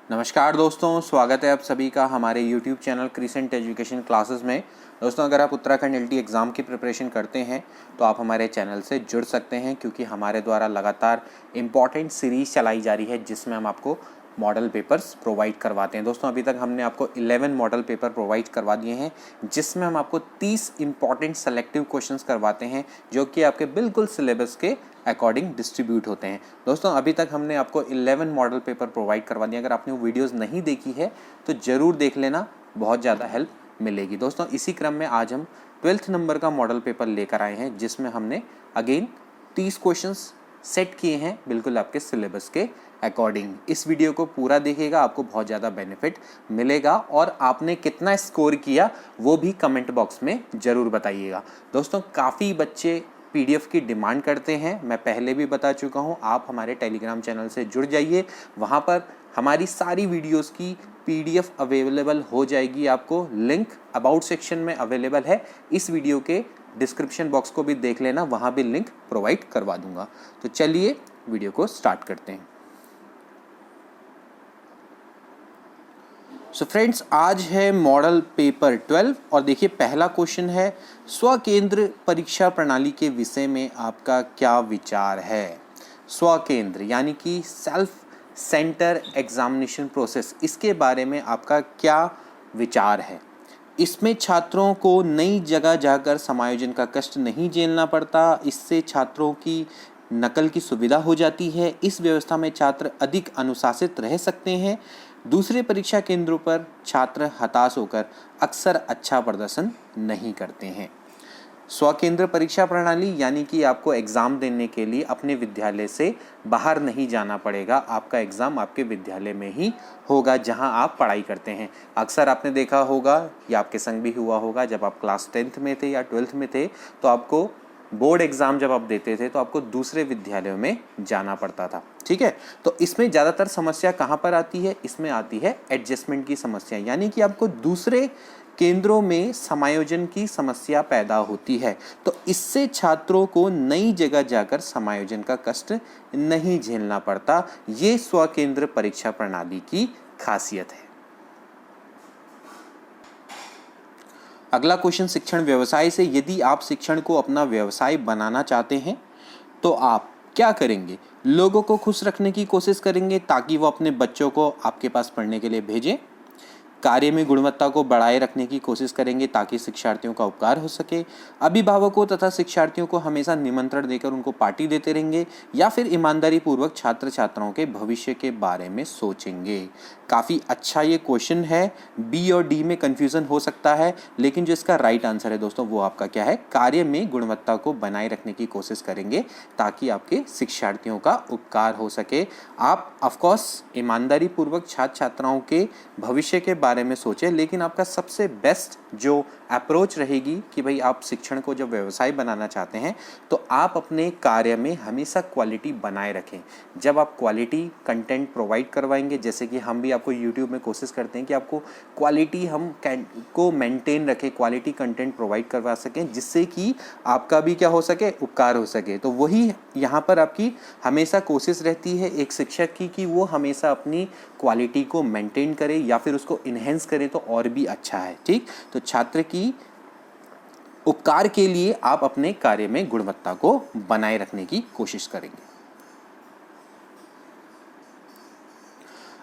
नमस्कार दोस्तों, स्वागत है आप सभी का हमारे YouTube channel crescent education classes में। दोस्तों, अगर आप उत्तराखंड एलटी एग्ज़ाम की प्रिपरेशन करते हैं तो आप हमारे चैनल से जुड़ सकते हैं, क्योंकि हमारे द्वारा लगातार इम्पॉर्टेंट सीरीज़ चलाई जा रही है जिसमें हम आपको मॉडल पेपर्स प्रोवाइड करवाते हैं। दोस्तों, अभी तक हमने आपको 11 मॉडल पेपर प्रोवाइड करवा दिए हैं, जिसमें हम आपको 30 इम्पॉर्टेंट सेलेक्टिव क्वेश्चंस करवाते हैं जो कि आपके बिल्कुल सिलेबस के अकॉर्डिंग डिस्ट्रीब्यूट होते हैं। दोस्तों, अभी तक हमने आपको 11 मॉडल पेपर प्रोवाइड करवा दिए। अगर आपने वो वीडियोज़ नहीं देखी है तो ज़रूर देख लेना, बहुत ज़्यादा हेल्प मिलेगी। दोस्तों, इसी क्रम में आज हम 12th नंबर का मॉडल पेपर लेकर आए हैं, जिसमें हमने अगेन 30 क्वेश्चंस सेट किए हैं बिल्कुल आपके सिलेबस के अकॉर्डिंग। इस वीडियो को पूरा देखिएगा, आपको बहुत ज़्यादा बेनिफिट मिलेगा और आपने कितना स्कोर किया वो भी कमेंट बॉक्स में ज़रूर बताइएगा। दोस्तों, काफ़ी बच्चे पीडीएफ की डिमांड करते हैं, मैं पहले भी बता चुका हूं। आप हमारे टेलीग्राम चैनल से जुड़ जाइए, वहां पर हमारी सारी वीडियोस की पीडीएफ अवेलेबल हो जाएगी। आपको लिंक अबाउट सेक्शन में अवेलेबल है, इस वीडियो के डिस्क्रिप्शन बॉक्स को भी देख लेना, वहां भी लिंक प्रोवाइड करवा दूंगा। तो चलिए वीडियो को स्टार्ट करते हैं। सो फ्रेंड्स, आज है मॉडल पेपर 12 और देखिए पहला क्वेश्चन है, स्वकेंद्र परीक्षा प्रणाली के विषय में आपका क्या विचार है। स्वकेंद्र यानी कि सेल्फ सेंटर एग्जामिनेशन प्रोसेस, इसके बारे में आपका क्या विचार है। इसमें छात्रों को नई जगह जाकर समायोजन का कष्ट नहीं झेलना पड़ता, इससे छात्रों की नकल की सुविधा हो जाती है। इस व्यवस्था में छात्र अधिक अनुशासित रह सकते हैं। दूसरे परीक्षा केंद्रों पर छात्र हताश होकर अक्सर अच्छा प्रदर्शन नहीं करते हैं। स्वकेंद्र परीक्षा प्रणाली यानी कि आपको एग्ज़ाम देने के लिए अपने विद्यालय से बाहर नहीं जाना पड़ेगा, आपका एग्ज़ाम आपके विद्यालय में ही होगा जहां आप पढ़ाई करते हैं। अक्सर आपने देखा होगा या आपके संग भी हुआ होगा, जब आप क्लास 10th में थे या 12th में थे तो आपको बोर्ड एग्ज़ाम जब आप देते थे तो आपको दूसरे विद्यालयों में जाना पड़ता था। ठीक है, तो इसमें ज़्यादातर समस्या कहाँ पर आती है, इसमें आती है एडजस्टमेंट की समस्या, यानी कि आपको दूसरे केंद्रों में समायोजन की समस्या पैदा होती है। तो इससे छात्रों को नई जगह जाकर समायोजन का कष्ट नहीं झेलना पड़ता। ये स्वकेंद्र परीक्षा प्रणाली की खासियत है। अगला क्वेश्चन शिक्षण व्यवसाय से, यदि आप शिक्षण को अपना व्यवसाय बनाना चाहते हैं तो आप क्या करेंगे। लोगों को खुश रखने की कोशिश करेंगे ताकि वो अपने बच्चों को आपके पास पढ़ने के लिए भेजें। कार्य में गुणवत्ता को बढ़ाए रखने की कोशिश करेंगे ताकि शिक्षार्थियों का उपकार हो सके। अभिभावकों तथा शिक्षार्थियों को हमेशा निमंत्रण देकर उनको पार्टी देते रहेंगे, या फिर ईमानदारी पूर्वक छात्र छात्राओं के भविष्य के बारे में सोचेंगे। काफ़ी अच्छा ये क्वेश्चन है, बी और डी में कन्फ्यूज़न हो सकता है, लेकिन जो इसका राइट आंसर है दोस्तों वो आपका क्या है, कार्य में गुणवत्ता को बनाए रखने की कोशिश करेंगे ताकि आपके शिक्षार्थियों का उपकार हो सके। आप ऑफकोर्स ईमानदारी पूर्वक छात्र छात्राओं के भविष्य के बारे में सोचें, लेकिन आपका सबसे बेस्ट जो अप्रोच रहेगी कि भाई आप शिक्षण को जब व्यवसाय बनाना चाहते हैं तो आप अपने कार्य में हमेशा क्वालिटी बनाए रखें। जब आप क्वालिटी कंटेंट प्रोवाइड करवाएंगे, जैसे कि हम भी आपको यूट्यूब में कोशिश करते हैं कि आपको क्वालिटी हम को मेंटेन रखें, क्वालिटी कंटेंट प्रोवाइड करवा सकें, जिससे कि आपका भी क्या हो सके, उपकार हो सके। तो वही यहाँ पर आपकी हमेशा कोशिश रहती है एक शिक्षक की कि वो हमेशा अपनी क्वालिटी को मेंटेन करे या फिर उसको इन्हेंस करे तो और भी अच्छा है। ठीक, तो छात्र की उपकार के लिए आप अपने कार्य में गुणवत्ता को बनाए रखने की कोशिश करेंगे।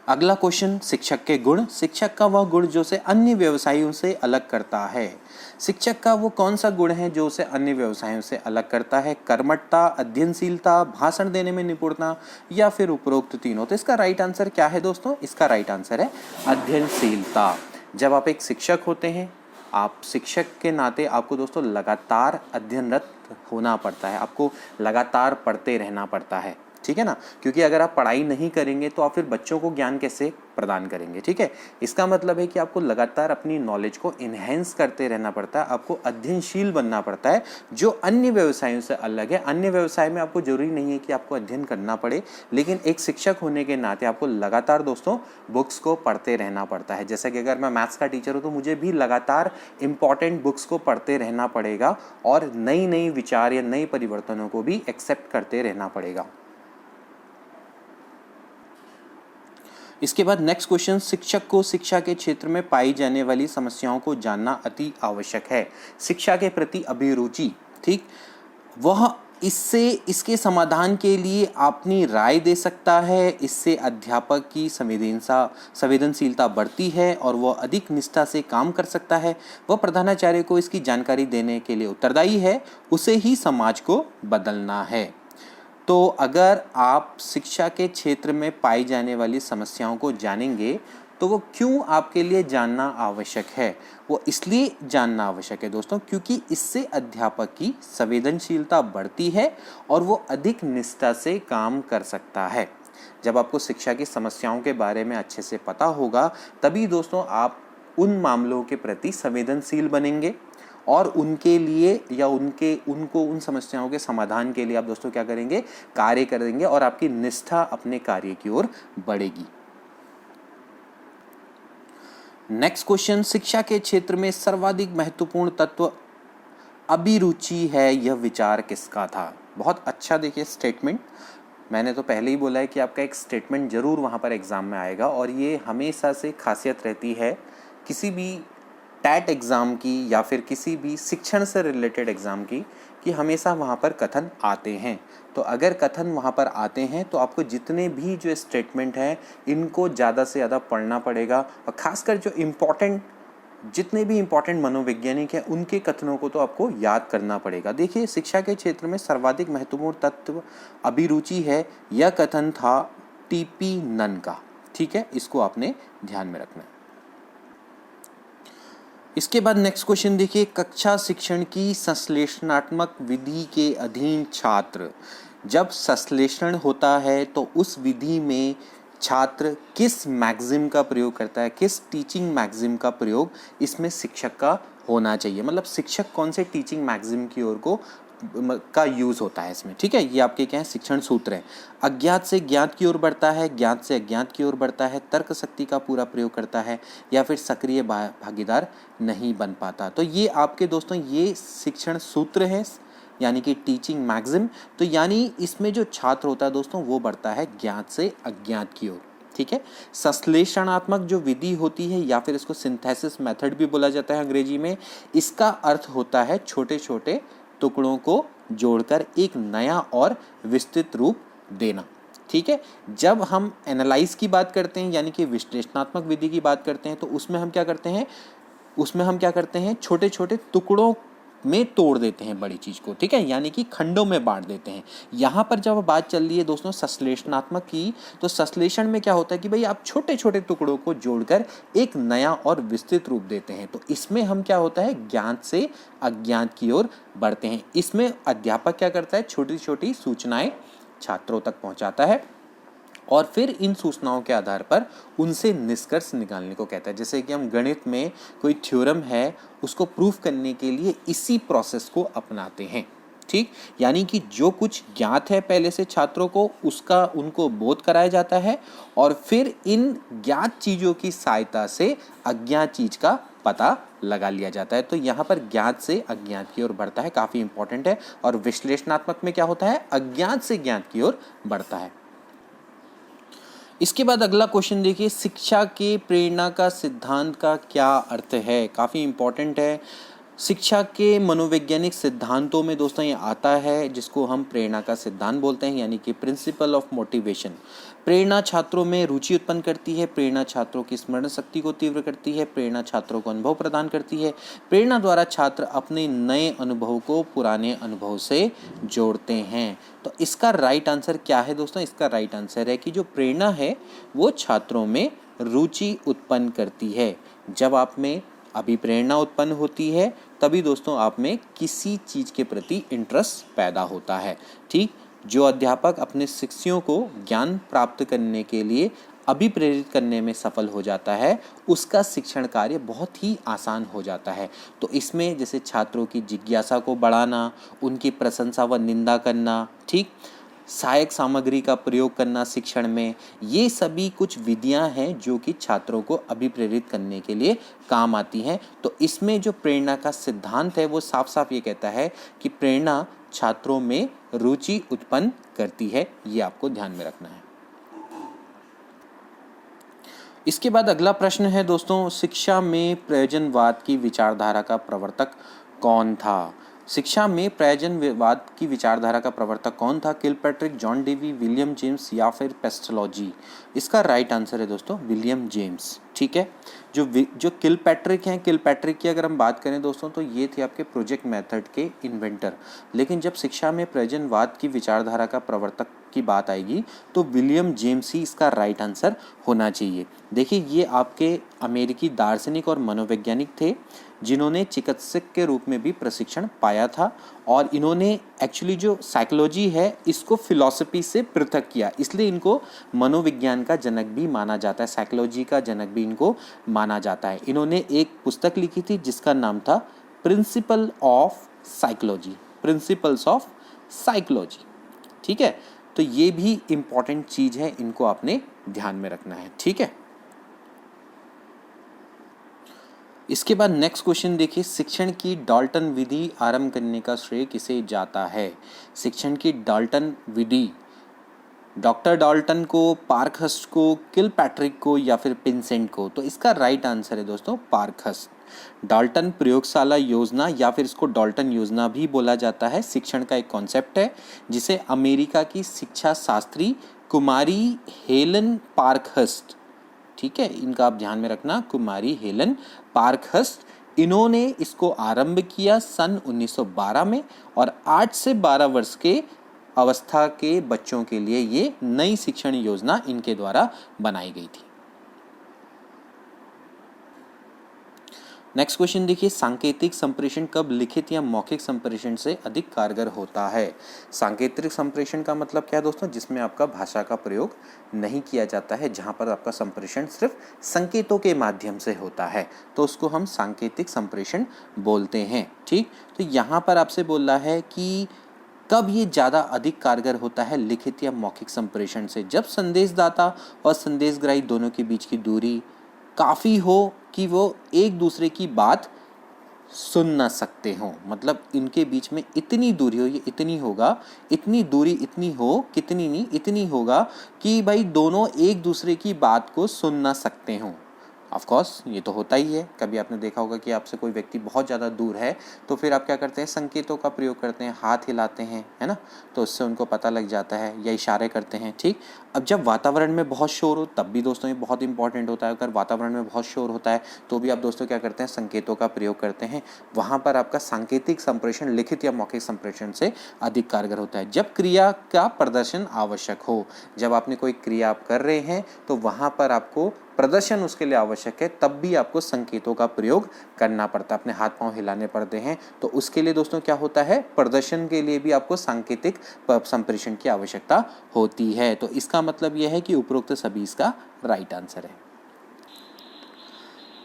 अगला क्वेश्चन, शिक्षक के गुण। शिक्षक का वह गुण जो उसे अन्य व्यवसायियों से अलग करता है। शिक्षक का वो कौन सा गुण है जो उसे अन्य व्यवसायों से अलग करता है। कर्मठता, अध्ययनशीलता, भाषण देने में निपुणता, या फिर उपरोक्त तीनों। तो इसका राइट आंसर क्या है दोस्तों, इसका राइट आंसर है अध्ययनशीलता। जब आप एक शिक्षक होते हैं, आप शिक्षक के नाते आपको दोस्तों लगातार अध्ययनरत होना पड़ता है, आपको लगातार पढ़ते रहना पड़ता है। ठीक है ना, क्योंकि अगर आप पढ़ाई नहीं करेंगे तो आप फिर बच्चों को ज्ञान कैसे प्रदान करेंगे। ठीक है, इसका मतलब है कि आपको लगातार अपनी नॉलेज को इन्हेंस करते रहना पड़ता है, आपको अध्ययनशील बनना पड़ता है, जो अन्य व्यवसायों से अलग है। अन्य व्यवसाय में आपको जरूरी नहीं है कि आपको अध्ययन करना पड़े, लेकिन एक शिक्षक होने के नाते आपको लगातार दोस्तों बुक्स को पढ़ते रहना पड़ता है। जैसे कि अगर मैं मैथ्स का टीचर हूँ तो मुझे भी लगातार इंपॉर्टेंट बुक्स को पढ़ते रहना पड़ेगा और नई नई विचार या नए परिवर्तनों को भी एक्सेप्ट करते रहना पड़ेगा। इसके बाद नेक्स्ट क्वेश्चन, शिक्षक को शिक्षा के क्षेत्र में पाई जाने वाली समस्याओं को जानना अति आवश्यक है। शिक्षा के प्रति अभिरुचि, ठीक, वह इसके समाधान के लिए अपनी राय दे सकता है। इससे अध्यापक की संवेदनशीलता बढ़ती है और वह अधिक निष्ठा से काम कर सकता है। वह प्रधानाचार्य को इसकी जानकारी देने के लिए उत्तरदायी है। उसे ही समाज को बदलना है। तो अगर आप शिक्षा के क्षेत्र में पाई जाने वाली समस्याओं को जानेंगे तो वो क्यों आपके लिए जानना आवश्यक है? वो इसलिए जानना आवश्यक है दोस्तों क्योंकि इससे अध्यापक की संवेदनशीलता बढ़ती है और वो अधिक निष्ठा से काम कर सकता है। जब आपको शिक्षा की समस्याओं के बारे में अच्छे से पता होगा तभी दोस्तों आप उन मामलों के प्रति संवेदनशील बनेंगे और उनके लिए या उनको उन समस्याओं के समाधान के लिए आप दोस्तों क्या करेंगे? कार्य करेंगे और आपकी निष्ठा अपने कार्य की ओर बढ़ेगी। नेक्स्ट क्वेश्चन, शिक्षा के क्षेत्र में सर्वाधिक महत्वपूर्ण तत्व अभिरुचि है, यह विचार किसका था? बहुत अच्छा देखिए स्टेटमेंट। मैंने तो पहले ही बोला है कि आपका एक स्टेटमेंट जरूर वहाँ पर एग्जाम में आएगा और ये हमेशा से खासियत रहती है किसी भी टैट एग्ज़ाम की या फिर किसी भी शिक्षण से रिलेटेड एग्ज़ाम की कि हमेशा वहाँ पर कथन आते हैं। तो अगर कथन वहाँ पर आते हैं तो आपको जितने भी जो स्टेटमेंट हैं इनको ज़्यादा से ज़्यादा पढ़ना पड़ेगा और ख़ासकर जो जितने भी इम्पॉर्टेंट मनोवैज्ञानिक हैं उनके कथनों को तो आपको याद करना पड़ेगा। देखिए, शिक्षा के क्षेत्र में सर्वाधिक महत्वपूर्ण तत्व अभिरुचि है, यह कथन था टीपी नन का। ठीक है, इसको आपने ध्यान में रखना है। इसके बाद नेक्स्ट क्वेश्चन देखिए, कक्षा शिक्षण की संश्लेषणात्मक विधि के अधीन छात्र, जब संश्लेषण होता है तो उस विधि में छात्र किस मैक्सिम का प्रयोग करता है, किस टीचिंग मैक्सिम का प्रयोग इसमें शिक्षक का होना चाहिए, मतलब शिक्षक कौन से टीचिंग मैक्सिम की ओर का यूज़ होता है इसमें। ठीक है, ये आपके क्या है? शिक्षण सूत्र है। अज्ञात से ज्ञात की ओर बढ़ता है, ज्ञात से अज्ञात की ओर बढ़ता है, तर्क शक्ति का पूरा प्रयोग करता है या फिर सक्रिय भागीदार नहीं बन पाता। तो ये आपके दोस्तों ये शिक्षण सूत्र है, यानी कि टीचिंग मैक्सिम। तो यानी इसमें जो छात्र होता है दोस्तों वो बढ़ता है ज्ञात से अज्ञात की ओर। ठीक है, संश्लेषणात्मक जो विधि होती है या फिर इसको सिंथेसिस मेथड भी बोला जाता है अंग्रेजी में, इसका अर्थ होता है छोटे छोटे टुकड़ों को जोड़कर एक नया और विस्तृत रूप देना। ठीक है, जब हम एनालाइज की बात करते हैं यानी कि विश्लेषणात्मक विधि की बात करते हैं तो उसमें हम क्या करते हैं छोटे छोटे टुकड़ों में तोड़ देते हैं बड़ी चीज़ को। ठीक है, यानी कि खंडों में बांट देते हैं। यहाँ पर जब बात चल रही है दोस्तों संश्लेषणात्मक की, तो संश्लेषण में क्या होता है कि भाई आप छोटे छोटे टुकड़ों को जोड़कर एक नया और विस्तृत रूप देते हैं। तो इसमें हम क्या होता है ज्ञात से अज्ञात की ओर बढ़ते हैं। इसमें अध्यापक क्या करता है, छोटी छोटी सूचनाएं छात्रों तक पहुँचाता है और फिर इन सूचनाओं के आधार पर उनसे निष्कर्ष निकालने को कहता है। जैसे कि हम गणित में कोई थ्योरम है उसको प्रूफ करने के लिए इसी प्रोसेस को अपनाते हैं। ठीक, यानी कि जो कुछ ज्ञात है पहले से छात्रों को उसका उनको बोध कराया जाता है और फिर इन ज्ञात चीज़ों की सहायता से अज्ञात चीज़ का पता लगा लिया जाता है। तो यहाँ पर ज्ञात से अज्ञात की ओर बढ़ता है, काफ़ी इंपॉर्टेंट है। और विश्लेषणात्मक में क्या होता है, अज्ञात से ज्ञात की ओर बढ़ता है। इसके बाद अगला क्वेश्चन देखिए, शिक्षा के प्रेरणा का सिद्धांत का क्या अर्थ है? काफ़ी इंपॉर्टेंट है। शिक्षा के मनोवैज्ञानिक सिद्धांतों में दोस्तों ये आता है जिसको हम प्रेरणा का सिद्धांत बोलते हैं, यानी कि प्रिंसिपल ऑफ मोटिवेशन। प्रेरणा छात्रों में रुचि उत्पन्न करती है, प्रेरणा छात्रों की स्मरण शक्ति को तीव्र करती है, प्रेरणा छात्रों को अनुभव प्रदान करती है। प्रेरणा द्वारा छात्र अपने नए अनुभव को पुराने अनुभव से जोड़ते हैं। तो इसका राइट आंसर क्या है दोस्तों? इसका राइट आंसर है कि जो प्रेरणा है वो छात्रों में रुचि उत्पन्न करती है। जब आप में अभिप्रेरणा उत्पन्न होती है तभी दोस्तों आप में किसी चीज़ के प्रति इंटरेस्ट पैदा होता है। ठीक, जो अध्यापक अपने शिष्यों को ज्ञान प्राप्त करने के लिए अभिप्रेरित करने में सफल हो जाता है उसका शिक्षण कार्य बहुत ही आसान हो जाता है। तो इसमें जैसे छात्रों की जिज्ञासा को बढ़ाना, उनकी प्रशंसा व निंदा करना, ठीक, सहायक सामग्री का प्रयोग करना शिक्षण में, ये सभी कुछ विधियां हैं जो कि छात्रों को अभिप्रेरित करने के लिए काम आती हैं। तो इसमें जो प्रेरणा का सिद्धांत है वो साफ साफ ये कहता है कि प्रेरणा छात्रों में रुचि उत्पन्न करती है। ये आपको ध्यान में रखना है। इसके बाद अगला प्रश्न है दोस्तों, शिक्षा में प्रयोजनवाद की विचारधारा का प्रवर्तक कौन था? शिक्षा में प्रयोजनवाद की विचारधारा का प्रवर्तक कौन था? Kilpatrick, John Dewey, William James या फिर पेस्टलॉजी? इसका राइट आंसर है दोस्तों विलियम जेम्स। ठीक है, जो किलपैट्रिक हैं, किलपैट्रिक की अगर हम बात करें दोस्तों तो ये थे आपके प्रोजेक्ट मेथड के इन्वेंटर। लेकिन जब शिक्षा में प्रयोजनवाद की विचारधारा का प्रवर्तक की बात आएगी तो विलियम जेम्स ही इसका राइट आंसर होना चाहिए। देखिए, ये आपके अमेरिकी दार्शनिक और मनोवैज्ञानिक थे जिन्होंने चिकित्सक के रूप में भी प्रशिक्षण पाया था, और इन्होंने एक्चुअली जो साइकोलॉजी है इसको फिलॉसफी से पृथक किया, इसलिए इनको मनोविज्ञान का जनक भी माना जाता है, साइकोलॉजी का जनक भी इनको माना जाता है। इन्होंने एक पुस्तक लिखी थी जिसका नाम था principle of psychology, principles of psychology. ठीक है, तो ये भी इंपॉर्टेंट चीज है, इनको आपने ध्यान में रखना है। ठीक है, इसके बाद नेक्स्ट क्वेश्चन देखिए, शिक्षण की डाल्टन विधि आरंभ करने का श्रेय किसे जाता है? शिक्षण की डाल्टन विधि डॉक्टर डाल्टन को, पार्कहर्स्ट को, किलपैट्रिक को या फिर पिंसेंट को? तो इसका राइट आंसर है दोस्तों पार्कहर्स्ट। डाल्टन प्रयोगशाला योजना या फिर इसको डाल्टन योजना भी बोला जाता है, शिक्षण का एक कॉन्सेप्ट है जिसे अमेरिका की शिक्षा शास्त्री कुमारी हेलन पार्कहर्स्ट, ठीक है, इनका आप ध्यान में रखना, कुमारी हेलन पार्कहर्स्ट, इन्होंने इसको आरंभ किया सन 1912 में, और 8 से 12 वर्ष के अवस्था के बच्चों के लिए ये नई शिक्षण योजना इनके द्वारा बनाई गई थी। नेक्स्ट क्वेश्चन देखिए, सांकेतिक संप्रेषण कब लिखित या मौखिक संप्रेषण से अधिक कारगर होता है? सांकेतिक संप्रेषण का मतलब क्या है दोस्तों? जिसमें आपका भाषा का प्रयोग नहीं किया जाता है, जहां पर आपका संप्रेषण सिर्फ संकेतों के माध्यम से होता है, तो उसको हम सांकेतिक संप्रेषण बोलते हैं। ठीक, तो यहाँ पर आपसे बोल रहा है कि कब ये ज़्यादा अधिक कारगर होता है लिखित या मौखिक संप्रेषण से? जब संदेशदाता और संदेशग्राही दोनों के बीच की दूरी काफ़ी हो कि वो एक दूसरे की बात सुन ना सकते हों, मतलब इनके बीच में इतनी दूरी हो, ये इतनी होगा, इतनी दूरी इतनी हो, कितनी नहीं, इतनी होगा कि भाई दोनों एक दूसरे की बात को सुन ना सकते हों। ऑफ कोर्स ये तो होता ही है, कभी आपने देखा होगा कि आपसे कोई व्यक्ति बहुत ज़्यादा दूर है तो फिर आप क्या करते हैं, संकेतों का प्रयोग करते हैं, हाथ हिलाते हैं, है ना, तो उससे उनको पता लग जाता है, या इशारे करते हैं। ठीक, अब जब वातावरण में बहुत शोर हो तब भी दोस्तों ये बहुत इंपॉर्टेंट होता है। अगर वातावरण में बहुत शोर होता है तो भी आप दोस्तों क्या करते हैं, संकेतों का प्रयोग करते हैं, वहाँ पर आपका सांकेतिक संप्रेषण लिखित या मौखिक संप्रेषण से अधिक कारगर होता है। जब क्रिया का प्रदर्शन आवश्यक हो, जब आपने कोई क्रिया आप कर रहे हैं तो वहाँ पर आपको प्रदर्शन उसके लिए आवश्यक है, तब भी आपको संकेतों का प्रयोग करना पड़ता है, अपने हाथ पांव हिलाने पड़ते हैं, तो उसके लिए दोस्तों क्या होता है, प्रदर्शन के लिए भी आपको सांकेतिक संप्रेषण की आवश्यकता होती है। तो इसका मतलब यह है कि उपरोक्त सभी इसका राइट आंसर है।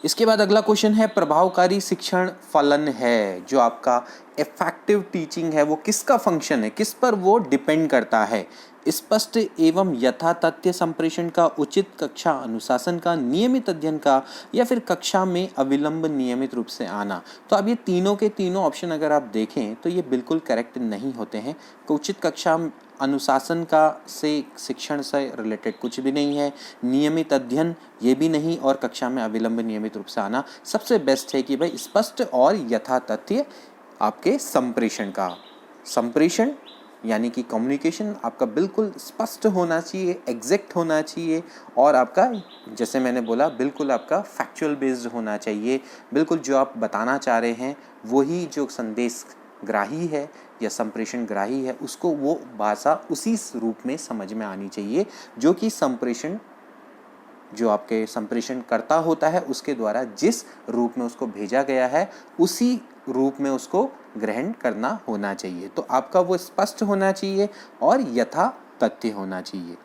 इसके बाद अगला क्वेश्चन है, प्रभावकारी शिक्षण फलन है, जो आपका इफेक्टिव टीचिंग है वो किसका फंक्शन है, किस पर वो डिपेंड करता है? स्पष्ट एवं यथातथ्य संप्रेषण का, उचित कक्षा अनुशासन का, नियमित अध्ययन का, या फिर कक्षा में अविलंब नियमित रूप से आना? तो अब ये तीनों के तीनों ऑप्शन अगर आप देखें तो ये बिल्कुल करेक्ट नहीं होते हैं। उचित कक्षा अनुशासन का से शिक्षण से रिलेटेड कुछ भी नहीं है, नियमित अध्ययन ये भी नहीं, और कक्षा में अविलंब नियमित रूप से आना। सबसे बेस्ट है कि भाई स्पष्ट और यथातथ्य आपके संप्रेषण का, संप्रेषण यानी कि कम्युनिकेशन आपका बिल्कुल स्पष्ट होना चाहिए, एग्जैक्ट होना चाहिए, और आपका जैसे मैंने बोला बिल्कुल आपका फैक्चुअल बेस्ड होना चाहिए, बिल्कुल जो आप बताना चाह रहे हैं वही जो संदेश ग्राही है या संप्रेषण ग्राही है उसको वो भाषा उसी रूप में समझ में आनी चाहिए जो कि संप्रेषण जो आपके संप्रेषण करता होता है उसके द्वारा जिस रूप में उसको भेजा गया है उसी रूप में उसको ग्रहण करना होना चाहिए। तो आपका वो स्पष्ट होना चाहिए और यथा तथ्य होना चाहिए।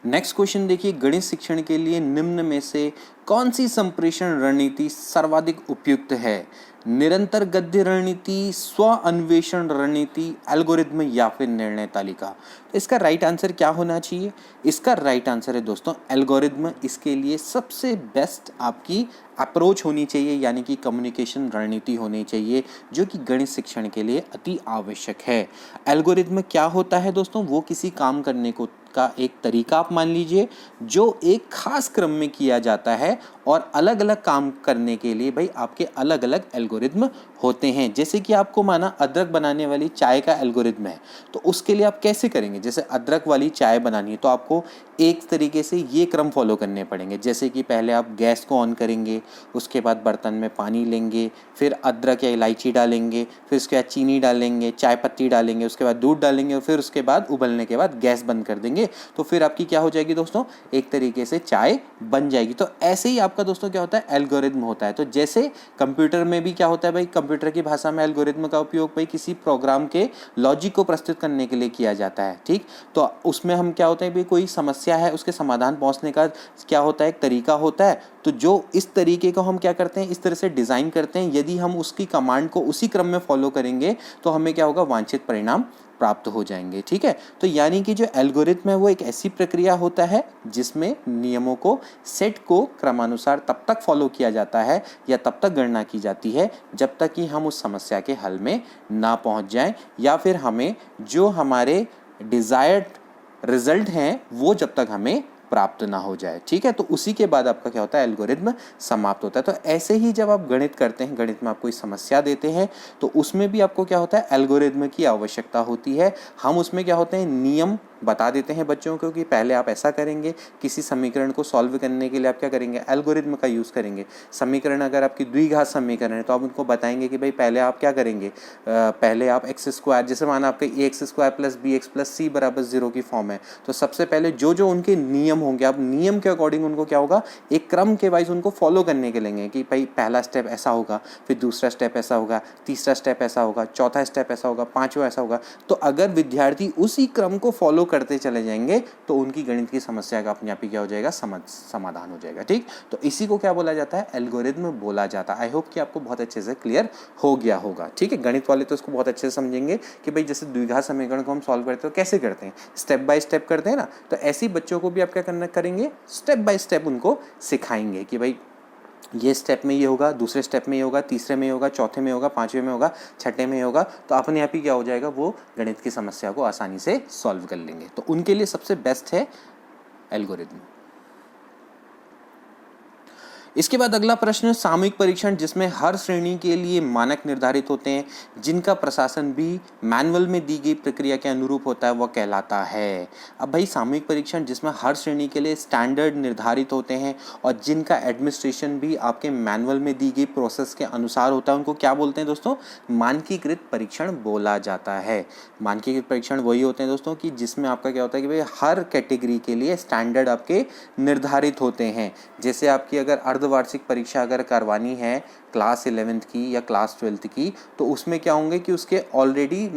नेक्स्ट क्वेश्चन देखिए, गणित शिक्षण के लिए निम्न में से कौन सी संप्रेषण रणनीति सर्वाधिक उपयुक्त है? निरंतर गद्य रणनीति, स्व अन्वेषण रणनीति, एल्गोरिथम या फिर निर्णय तालिका? तो इसका राइट आंसर क्या होना चाहिए? इसका राइट आंसर है दोस्तों एल्गोरिथम। इसके लिए सबसे बेस्ट आपकी अप्रोच होनी चाहिए, यानी कि कम्युनिकेशन रणनीति होनी चाहिए, जो कि गणित शिक्षण के लिए अति आवश्यक है। एल्गोरिथम क्या होता है दोस्तों? वो किसी काम का एक तरीका आप मान लीजिए जो एक खास क्रम में किया जाता है और अलग अलग काम करने के लिए भाई आपके अलग अलग एल्गोरिदम होते हैं। जैसे कि आपको माना अदरक बनाने वाली चाय का एल्गोरिदम है, तो उसके लिए आप कैसे करेंगे? जैसे अदरक वाली चाय बनानी है तो आपको एक तरीके से ये क्रम फॉलो करने पड़ेंगे। जैसे कि पहले आप गैस को ऑन करेंगे, उसके बाद बर्तन में पानी लेंगे, फिर अदरक या इलायची डालेंगे, फिर उसके बाद चीनी डालेंगे, चाय पत्ती डालेंगे, उसके बाद दूध डालेंगे और फिर उसके बाद उबलने के बाद गैस बंद कर देंगे। तो फिर आपकी क्या हो जाएगी दोस्तों? एक तरीके से चाय बन जाएगी। तो ऐसे ही आपका दोस्तों क्या होता है? एल्गोरिदम होता है। तो जैसे कंप्यूटर में भी क्या होता है भाई, कंप्यूटर की भाषा में एल्गोरिदम का उपयोग भाई किसी प्रोग्राम के लॉजिक को प्रस्तुत करने के लिए किया जाता है, ठीक। तो उसमें हम क्या होता है भाई, कोई समस्या है उसके समाधान पहुंचने का क्या होता है? एक तरीका होता है। तो जो इस तरीके को हम क्या करते हैं, इस तरह से डिज़ाइन करते हैं। यदि हम उसकी कमांड को उसी क्रम में फॉलो करेंगे तो हमें क्या होगा? वांछित परिणाम प्राप्त हो जाएंगे, ठीक है। तो यानी कि जो एल्गोरिथम है वो एक ऐसी प्रक्रिया होता है जिसमें नियमों को, सेट को क्रमानुसार तब तक फॉलो किया जाता है या तब तक गणना की जाती है जब तक कि हम उस समस्या के हल में ना पहुंच जाएं, या फिर हमें जो हमारे डिजायर्ड रिजल्ट हैं वो जब तक हमें प्राप्त ना हो जाए, ठीक है। तो उसी के बाद आपका क्या होता है? एल्गोरिथम समाप्त होता है। तो ऐसे ही जब आप गणित करते हैं, गणित में आप कोई समस्या देते हैं तो उसमें भी आपको क्या होता है? एल्गोरिथम की आवश्यकता होती है। हम उसमें क्या होते हैं? नियम बता देते हैं बच्चों को कि पहले आप ऐसा करेंगे। किसी समीकरण को सॉल्व करने के लिए आप क्या करेंगे? एल्गोरिथम का यूज़ करेंगे। समीकरण अगर आपकी द्विघात समीकरण है तो आप उनको बताएंगे कि भाई पहले आप क्या करेंगे? पहले आप एक्स स्क्वायर, जैसे माना आपका a x square plus b x plus c बराबर 0 की फॉर्म है, तो सबसे पहले जो जो उनके नियम होंगे, आप नियम के अकॉर्डिंग उनको क्या होगा? एक क्रम के वाइज उनको फॉलो करने के लेंगे कि भाई पहला स्टेप ऐसा होगा, फिर दूसरा स्टेप ऐसा होगा, तीसरा स्टेप ऐसा होगा, चौथा स्टेप ऐसा होगा, पांचवा ऐसा होगा। तो अगर विद्यार्थी उसी क्रम को फॉलो करते चले जाएंगे तो उनकी गणित की समस्या का अपने आप ही क्या हो जाएगा? समाधान हो जाएगा, ठीक। तो इसी को क्या बोला जाता है? एल्गोरिथम बोला जाता है। आई होप कि आपको बहुत अच्छे से क्लियर हो गया होगा, ठीक है। गणित वाले तो इसको बहुत अच्छे से समझेंगे कि भाई जैसे द्विघात समीकरण को हम सॉल्व करते हैं तो कैसे करते हैं? स्टेप बाय स्टेप करते हैं ना। तो ऐसे ही बच्चों को भी आप क्या करना करेंगे? स्टेप बाय स्टेप उनको सिखाएंगे कि भाई ये स्टेप में ये होगा, दूसरे स्टेप में ये होगा, तीसरे में ये होगा, चौथे में होगा, पांचवें में होगा, छठे में होगा। तो अपने आप ही क्या हो जाएगा? वो गणित की समस्या को आसानी से सॉल्व कर लेंगे। तो उनके लिए सबसे बेस्ट है एल्गोरिथम। इसके बाद अगला प्रश्न, सामूहिक परीक्षण जिसमें हर श्रेणी के लिए मानक निर्धारित होते हैं जिनका प्रशासन भी मैनुअल में दी गई प्रक्रिया के अनुरूप होता है, वह कहलाता है। अब भाई सामूहिक परीक्षण जिसमें हर श्रेणी के लिए स्टैंडर्ड निर्धारित होते हैं और जिनका एडमिनिस्ट्रेशन भी आपके मैनुअल में दी गई प्रोसेस के अनुसार होता है, उनको क्या बोलते हैं दोस्तों? मानकीकृत परीक्षण बोला जाता है। मानकीकृत परीक्षण वही होते हैं दोस्तों कि जिसमें आपका क्या होता है कि भाई हर कैटेगरी के लिए स्टैंडर्ड आपके निर्धारित होते हैं। जैसे आपकी अगर अर्धवार्षिक परीक्षा अगर करवानी है क्लास 11th की या क्लास 12th की, तो उसमें क्या होंगे कि उसके ऑलरेडी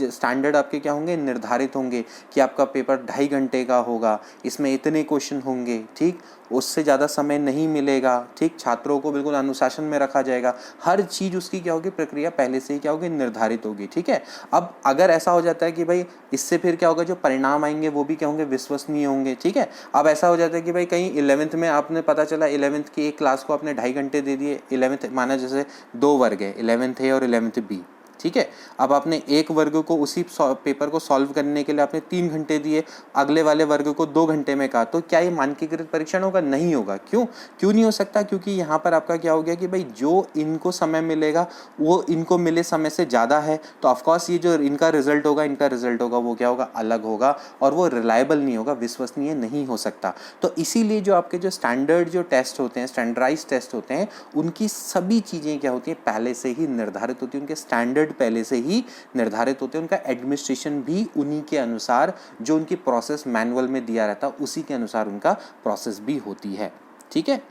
स्टैंडर्ड आपके क्या होंगे? निर्धारित होंगे कि आपका पेपर 2.5 घंटे का होगा, इसमें इतने क्वेश्चन होंगे, ठीक। उससे ज़्यादा समय नहीं मिलेगा, ठीक। छात्रों को बिल्कुल अनुशासन में रखा जाएगा। हर चीज़ उसकी क्या होगी? प्रक्रिया पहले से ही क्या होगी? निर्धारित होगी, ठीक है। अब अगर ऐसा हो जाता है कि भाई इससे फिर क्या होगा? जो परिणाम आएंगे वो भी क्या होंगे? विश्वसनीय होंगे, ठीक है। अब ऐसा हो जाता है कि भाई कहीं 11th में आपने पता चला 11th की एक क्लास को आपने 2.5 घंटे दे दिए। 11th माना जैसे 2 वर्ग है, 11th A और 11th B, ठीक है। अब आपने एक वर्ग को उसी पेपर को सॉल्व करने के लिए आपने 3 घंटे दिए, अगले वाले वर्ग को 2 घंटे में कहा, तो क्या ये मानकीकृत परीक्षण होगा? नहीं होगा। क्यों नहीं हो सकता? क्योंकि यहाँ पर आपका क्या हो गया कि भाई जो इनको समय मिलेगा वो इनको मिले समय से ज़्यादा है, तो ऑफकोर्स ये जो इनका रिजल्ट होगा वो क्या होगा? अलग होगा और वो रिलायबल नहीं होगा, विश्वसनीय नहीं हो सकता। तो इसीलिए जो आपके जो स्टैंडर्ड जो टेस्ट होते हैं, स्टैंडर्डाइज टेस्ट होते हैं, उनकी सभी चीज़ें क्या होती हैं? पहले से ही निर्धारित होती है। उनके स्टैंडर्ड पहले से ही निर्धारित होते हैं। उनका एडमिनिस्ट्रेशन भी उन्हीं के अनुसार, जो उनकी प्रोसेस मैनुअल में दिया रहता है उसी के अनुसार उनका प्रोसेस भी होती है, ठीक है।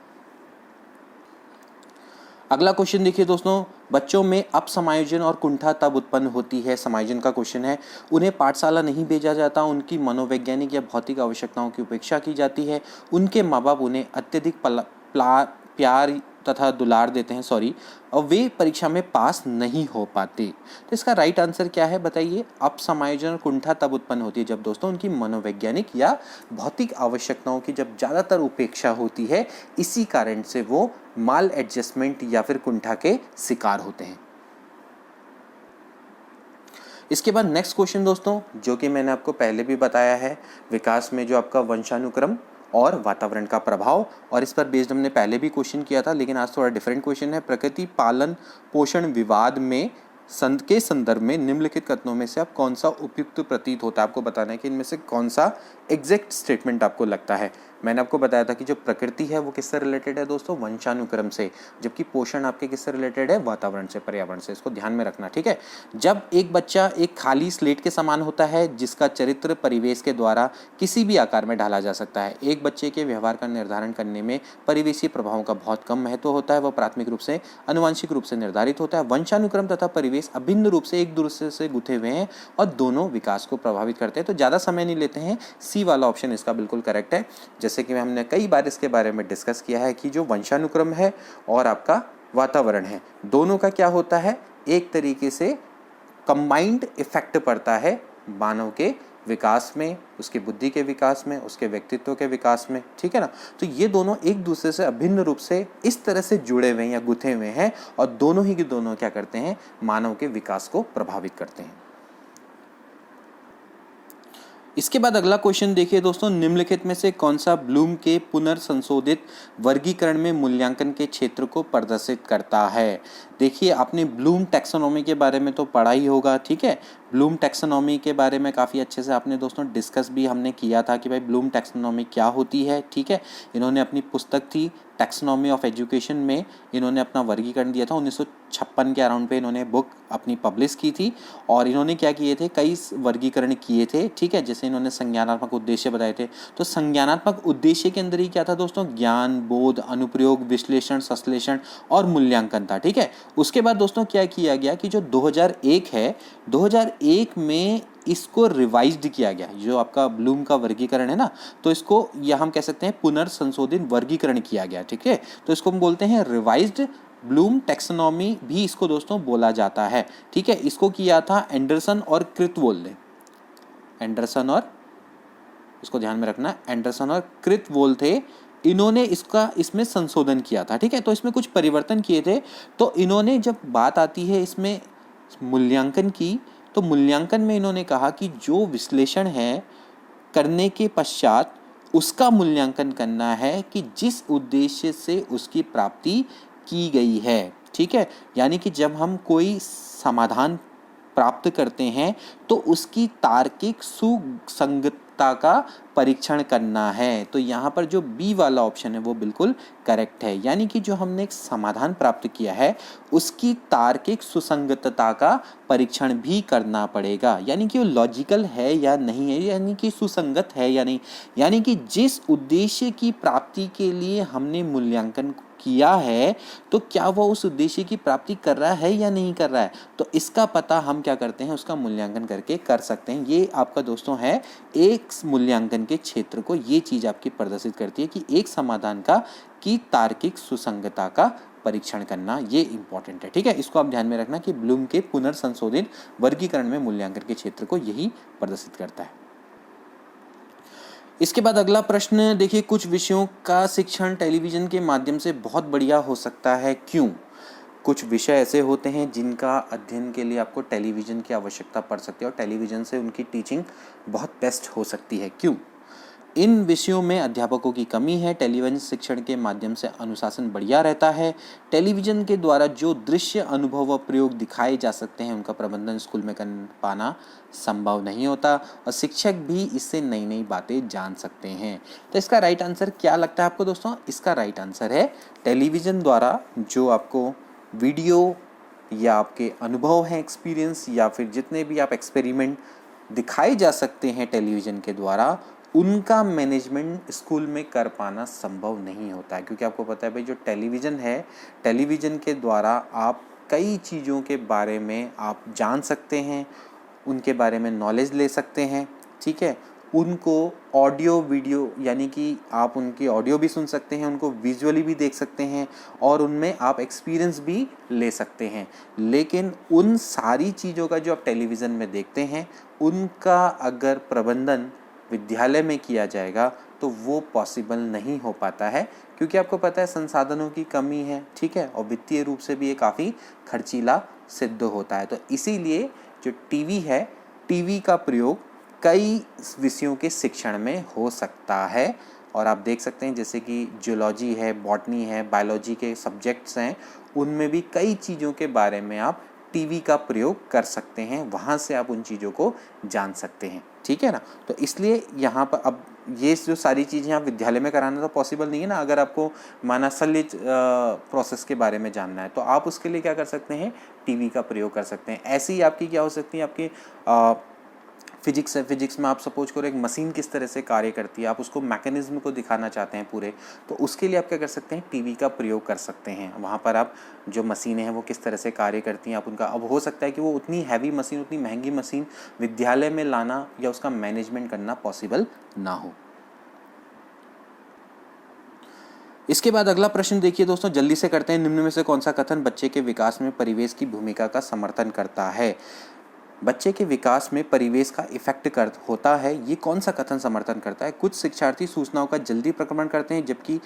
अगला क्वेश्चन देखिए दोस्तों, बच्चों में अपसमायोजन और कुंठा तब उत्पन्न होती है। समायोजन का क्वेश्चन है। उन्हें पाठशाला नहीं भेजा जाता, उनकी मनोवैज्ञानिक या भौतिक आवश्यकताओं की उपेक्षा की जाती है, उनके माँ बाप उन्हें अत्यधिक प्यार तथा दुलार देते हैं, और वे परीक्षा में पास नहीं हो पाते। तो इसका राइट आंसर क्या है बताइए? अपसमायोजन और कुंठा तब उत्पन्न होती है जब दोस्तों उनकी मनोवैज्ञानिक या भौतिक आवश्यकताओं की जब ज़्यादातर उपेक्षा होती है, इसी कारण से वो माल एडजस्टमेंट या फिर कुंठा के शिकार होते हैं। इसके बाद नेक्स्ट क्वेश्चन दोस्तों, जो कि मैंने आपको पहले भी बताया है, विकास में जो आपका वंशानुक्रम और वातावरण का प्रभाव, और इस पर बेस्ड हमने पहले भी क्वेश्चन किया था, लेकिन आज थोड़ा डिफरेंट क्वेश्चन है। प्रकृति पालन पोषण विवाद में के संदर्भ में निम्नलिखित कथनों में से आप कौन सा उपयुक्त प्रतीत होता है? आपको बताना है कि इनमें से कौन सा एग्जैक्ट स्टेटमेंट आपको लगता है। मैंने आपको बताया था कि जो प्रकृति है वो किससे रिलेटेड है दोस्तों? वंशानुक्रम से, जबकि पोषण आपके किससे रिलेटेड है? वातावरण से, पर्यावरण से। इसको ध्यान में रखना, ठीक है। जब एक बच्चा एक खाली स्लेट के समान होता है जिसका चरित्र परिवेश के द्वारा किसी भी आकार में ढाला जा सकता है। एक बच्चे के व्यवहार का निर्धारण करने में परिवेशीय प्रभावों का बहुत कम महत्व होता है, वह प्राथमिक रूप से आनुवंशिक रूप से निर्धारित होता है। वंशानुक्रम तथा परिवेश अभिन्न रूप से एक दूसरे से गुथे हुए हैं और दोनों विकास को प्रभावित करते हैं। तो ज़्यादा समय नहीं लेते हैं, सी वाला ऑप्शन इसका बिल्कुल करेक्ट है। जैसे कि हमने कई बार इसके बारे में डिस्कस किया है कि जो वंशानुक्रम है और आपका वातावरण है, दोनों का क्या होता है, एक तरीके से कंबाइंड इफेक्ट पड़ता है मानव के विकास में, उसकी बुद्धि के विकास में, उसके व्यक्तित्व के विकास में, ठीक है ना। तो ये दोनों एक दूसरे से अभिन्न रूप से इस तरह से जुड़े हुए हैं या गुथे हुए हैं और दोनों ही के दोनों क्या करते हैं, मानव के विकास को प्रभावित करते हैं। इसके बाद अगला क्वेश्चन देखिए दोस्तों, निम्नलिखित में से कौन सा ब्लूम के पुनर्संशोधित वर्गीकरण में मूल्यांकन के क्षेत्र को प्रदर्शित करता है? देखिए, आपने ब्लूम टैक्सोनॉमी के बारे में तो पढ़ा ही होगा, ठीक है। ब्लूम टैक्सोनॉमी के बारे में काफ़ी अच्छे से आपने दोस्तों डिस्कस भी हमने किया था कि भाई ब्लूम टैक्सोनॉमी क्या होती है, ठीक है। इन्होंने अपनी पुस्तक थी टैक्सोनॉमी ऑफ एजुकेशन में इन्होंने अपना वर्गीकरण दिया था। 1956 के अराउंड पे इन्होंने बुक अपनी पब्लिश की थी और इन्होंने क्या किए थे, कई वर्गीकरण किए थे, ठीक है। जैसे इन्होंने संज्ञानात्मक उद्देश्य बताए थे, तो संज्ञानात्मक उद्देश्य के अंदर ही क्या था दोस्तों, ज्ञान, बोध, अनुप्रयोग, विश्लेषण, संश्लेषण और मूल्यांकन था, ठीक है। उसके बाद दोस्तों क्या किया गया कि जो 2001 है, 2001 में इसको रिवाइज्ड किया गया, जो आपका ब्लूम का वर्गीकरण है ना, तो इसको या हम कह सकते हैं पुनर्संशोधित वर्गीकरण किया गया, ठीक है। तो इसको हम बोलते हैं रिवाइज्ड ब्लूम टैक्सोनॉमी भी इसको दोस्तों बोला जाता है, ठीक है। इसको किया था एंडरसन और क्रिथवोल ने, एंडरसन और, इसको ध्यान में रखना, एंडरसन और क्रिथवोल थे, इन्होंने इसमें संशोधन किया था, ठीक है। तो इसमें कुछ परिवर्तन किए थे। तो इन्होंने, जब बात आती है इसमें मूल्यांकन की, तो मूल्यांकन में इन्होंने कहा कि जो विश्लेषण है करने के पश्चात उसका मूल्यांकन करना है कि जिस उद्देश्य से उसकी प्राप्ति की गई है, ठीक है। यानी कि जब हम कोई समाधान प्राप्त करते हैं तो उसकी तार्किक सुसंगतता का परीक्षण करना है। तो यहाँ पर जो बी वाला ऑप्शन है वो बिल्कुल करेक्ट है, यानी कि जो हमने एक समाधान प्राप्त किया है उसकी तार्किक सुसंगतता का परीक्षण भी करना पड़ेगा, यानी कि वो लॉजिकल है या नहीं है, यानी कि सुसंगत है या नहीं, यानी कि जिस उद्देश्य की प्राप्ति के लिए हमने मूल्यांकन किया है तो क्या वो उस उद्देश्य की प्राप्ति कर रहा है या नहीं कर रहा है। तो इसका पता हम क्या करते हैं, उसका मूल्यांकन करके कर सकते हैं। ये आपका दोस्तों है एक मूल्यांकन के क्षेत्र को, ये चीज़ आपकी प्रदर्शित करती है कि एक समाधान का की तार्किक सुसंगतता का परीक्षण करना, ये इंपॉर्टेंट है, ठीक है। इसको आप ध्यान में रखना कि ब्लूम के पुनर्संशोधित वर्गीकरण में मूल्यांकन के क्षेत्र को यही प्रदर्शित करता है। इसके बाद अगला प्रश्न देखिए, कुछ विषयों का शिक्षण टेलीविज़न के माध्यम से बहुत बढ़िया हो सकता है, क्यों? कुछ विषय ऐसे होते हैं जिनका अध्ययन के लिए आपको टेलीविज़न की आवश्यकता पड़ सकती है और टेलीविज़न से उनकी टीचिंग बहुत बेस्ट हो सकती है, क्यों? इन विषयों में अध्यापकों की कमी है, टेलीविज़न शिक्षण के माध्यम से अनुशासन बढ़िया रहता है, टेलीविज़न के द्वारा जो दृश्य अनुभव व प्रयोग दिखाए जा सकते हैं उनका प्रबंधन स्कूल में कर पाना संभव नहीं होता और शिक्षक भी इससे नई नई बातें जान सकते हैं। तो इसका राइट आंसर क्या लगता है आपको दोस्तों? इसका राइट आंसर है टेलीविज़न द्वारा जो आपको वीडियो या आपके अनुभव हैं, एक्सपीरियंस या फिर जितने भी आप एक्सपेरिमेंट दिखाए जा सकते हैं टेलीविज़न के द्वारा, उनका मैनेजमेंट स्कूल में कर पाना संभव नहीं होता है। क्योंकि आपको पता है भाई, जो टेलीविज़न है, टेलीविज़न के द्वारा आप कई चीज़ों के बारे में आप जान सकते हैं, उनके बारे में नॉलेज ले सकते हैं, ठीक है। उनको ऑडियो वीडियो यानी कि आप उनकी ऑडियो भी सुन सकते हैं, उनको विजुअली भी देख सकते हैं और उनमें आप एक्सपीरियंस भी ले सकते हैं। लेकिन उन सारी चीज़ों का जो आप टेलीविज़न में देखते हैं, उनका अगर प्रबंधन विद्यालय में किया जाएगा तो वो पॉसिबल नहीं हो पाता है, क्योंकि आपको पता है संसाधनों की कमी है, ठीक है, और वित्तीय रूप से भी ये काफ़ी खर्चीला सिद्ध होता है। तो इसीलिए जो टीवी है, टीवी का प्रयोग कई विषयों के शिक्षण में हो सकता है। और आप देख सकते हैं जैसे कि जियोलॉजी है, बॉटनी है, बायोलॉजी के सब्जेक्ट्स हैं, उनमें भी कई चीज़ों के बारे में आप टीवी का प्रयोग कर सकते हैं, वहाँ से आप उन चीज़ों को जान सकते हैं। ठीक है ना। तो इसलिए यहाँ पर अब ये जो सारी चीज़ें आप विद्यालय में कराना तो पॉसिबल नहीं है ना। अगर आपको माना शल्य प्रोसेस के बारे में जानना है तो आप उसके लिए क्या कर सकते हैं, टीवी का प्रयोग कर सकते हैं। ऐसे ही आपकी क्या हो सकती है, आपकी फिजिक्स है, फिजिक्स में आप सपोज करो एक मशीन किस तरह से कार्य करती है, आप उसको मैकेनिज्म को दिखाना चाहते हैं पूरे, तो उसके लिए आप क्या कर सकते हैं, टीवी का प्रयोग कर सकते हैं। वहाँ पर आप जो मशीनें हैं वो किस तरह से कार्य करती हैं आप उनका, अब हो सकता है कि वो उतनी हैवी मशीन, उतनी महंगी मशीन विद्यालय में लाना या उसका मैनेजमेंट करना पॉसिबल ना हो। इसके बाद अगला प्रश्न देखिए दोस्तों, जल्दी से करते हैं। निम्न में से कौन सा कथन बच्चे के विकास में परिवेश की भूमिका का समर्थन करता है? बच्चे के विकास में परिवेश का इफेक्ट होता है, ये कौन सा कथन समर्थन करता है? कुछ शिक्षार्थी सूचनाओं का जल्दी प्रक्रमण करते हैं जबकि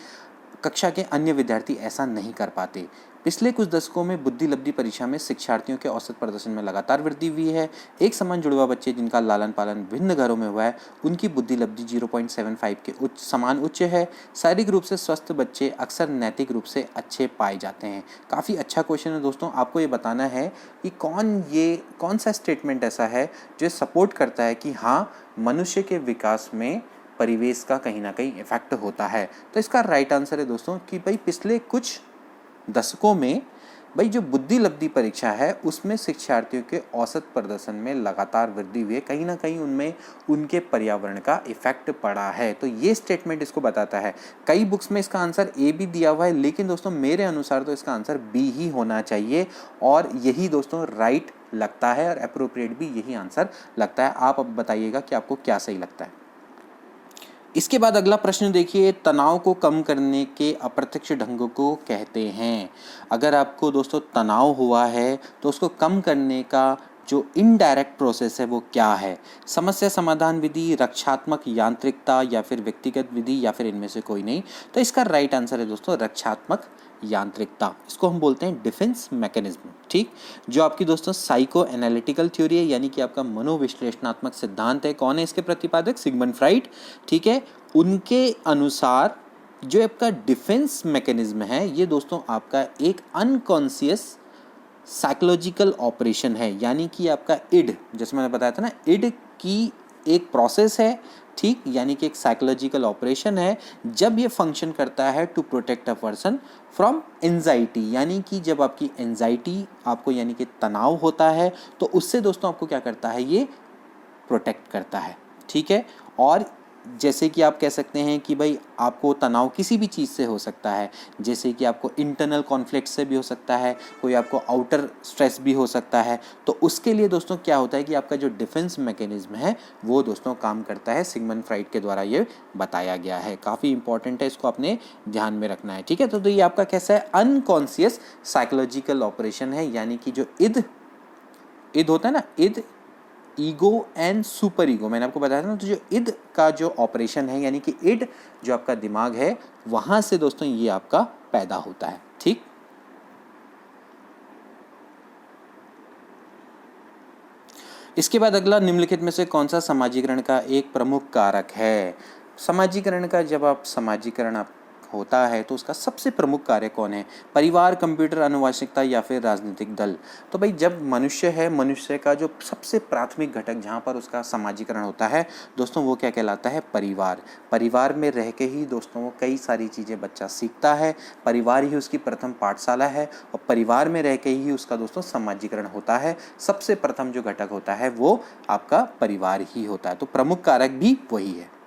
कक्षा के अन्य विद्यार्थी ऐसा नहीं कर पाते। पिछले कुछ दशकों में बुद्धि लब्धि परीक्षा में शिक्षार्थियों के औसत प्रदर्शन में लगातार वृद्धि हुई है। एक समान जुड़वा बच्चे जिनका लालन पालन भिन्न घरों में हुआ है, उनकी बुद्धि लब्धि 0.75 के समान उच्च है। शारीरिक रूप से स्वस्थ बच्चे अक्सर नैतिक रूप से अच्छे पाए जाते हैं। काफ़ी अच्छा क्वेश्चन है दोस्तों। आपको ये बताना है कि कौन सा स्टेटमेंट ऐसा है जो सपोर्ट करता है कि हाँ, मनुष्य के विकास में परिवेश का कहीं ना कहीं इफेक्ट होता है। तो इसका राइट आंसर है दोस्तों कि भाई पिछले कुछ दशकों में भाई जो बुद्धि लब्धि परीक्षा है उसमें शिक्षार्थियों के औसत प्रदर्शन में लगातार वृद्धि हुई है, कहीं ना कहीं उनमें उनके पर्यावरण का इफेक्ट पड़ा है। तो ये स्टेटमेंट इसको बताता है। कई बुक्स में इसका आंसर ए भी दिया हुआ है, लेकिन दोस्तों मेरे अनुसार तो इसका आंसर बी ही होना चाहिए और यही दोस्तों राइट लगता है और अप्रोप्रिएट भी यही आंसर लगता है। आप अब बताइएगा कि आपको क्या सही लगता है। इसके बाद अगला प्रश्न देखिए, तनाव को कम करने के अप्रत्यक्ष ढंगों को कहते हैं। अगर आपको दोस्तों तनाव हुआ है तो उसको कम करने का जो इनडायरेक्ट प्रोसेस है वो क्या है? समस्या समाधान विधि, रक्षात्मक यांत्रिकता या फिर व्यक्तिगत विधि या फिर इनमें से कोई नहीं। तो इसका राइट आंसर है दोस्तों रक्षात्मक यांत्रिकता। इसको हम बोलते हैं डिफेंस मैकेनिज्म। ठीक, जो आपकी दोस्तों साइको एनालिटिकल थ्योरी है, यानी कि आपका मनोविश्लेषणात्मक सिद्धांत है। कौन है इसके प्रतिपादक? Sigmund Freud. ठीक है, उनके अनुसार जो आपका डिफेंस मैकेनिज्म है ये दोस्तों आपका एक अनकॉन्शियस साइकोलॉजिकल ऑपरेशन है, यानी कि आपका इड, जैसे मैंने बताया था ना, इड की एक प्रोसेस है। ठीक, यानी कि एक साइकोलॉजिकल ऑपरेशन है जब ये फंक्शन करता है to protect a person from anxiety, यानी कि जब आपकी एंजाइटी आपको यानी कि तनाव होता है तो उससे दोस्तों आपको क्या करता है, ये प्रोटेक्ट करता है। ठीक है, और जैसे कि आप कह सकते हैं कि भाई आपको तनाव किसी भी चीज़ से हो सकता है, जैसे कि आपको इंटरनल कॉन्फ्लिक्ट से भी हो सकता है, कोई आपको आउटर स्ट्रेस भी हो सकता है। तो उसके लिए दोस्तों क्या होता है कि आपका जो डिफेंस मैकेनिज्म है वो दोस्तों काम करता है। सिगमंड फ्राइड के द्वारा ये बताया गया है। काफ़ी इंपॉर्टेंट है, इसको अपने ध्यान में रखना है। ठीक है, तो ये आपका कैसा है, अनकॉन्शियस साइकोलॉजिकल ऑपरेशन है, यानी कि जो इद होता है ना, इद, ईगो एंड सुपर ईगो, मैंने आपको बताया था ना, तो जो इड का जो ऑपरेशन है यानी कि इड जो आपका दिमाग है वहां से दोस्तों ये आपका पैदा होता है। ठीक, इसके बाद अगला, निम्नलिखित में से कौन सा समाजीकरण का एक प्रमुख कारक है? समाजीकरण का जब आप समाजीकरण होता है तो उसका सबसे प्रमुख कार्य कौन है? परिवार, कंप्यूटर, आनुवंशिकता या फिर राजनीतिक दल? तो भाई जब मनुष्य है, मनुष्य का जो सबसे प्राथमिक घटक जहाँ पर उसका समाजीकरण होता है दोस्तों वो क्या कहलाता है? परिवार। परिवार में रह के ही दोस्तों वो कई सारी चीज़ें बच्चा सीखता है। परिवार ही उसकी प्रथम पाठशाला है और परिवार में रह के ही उसका दोस्तों समाजीकरण होता है। सबसे प्रथम जो घटक होता है वो आपका परिवार ही होता है। तो प्रमुख कारक भी वही है।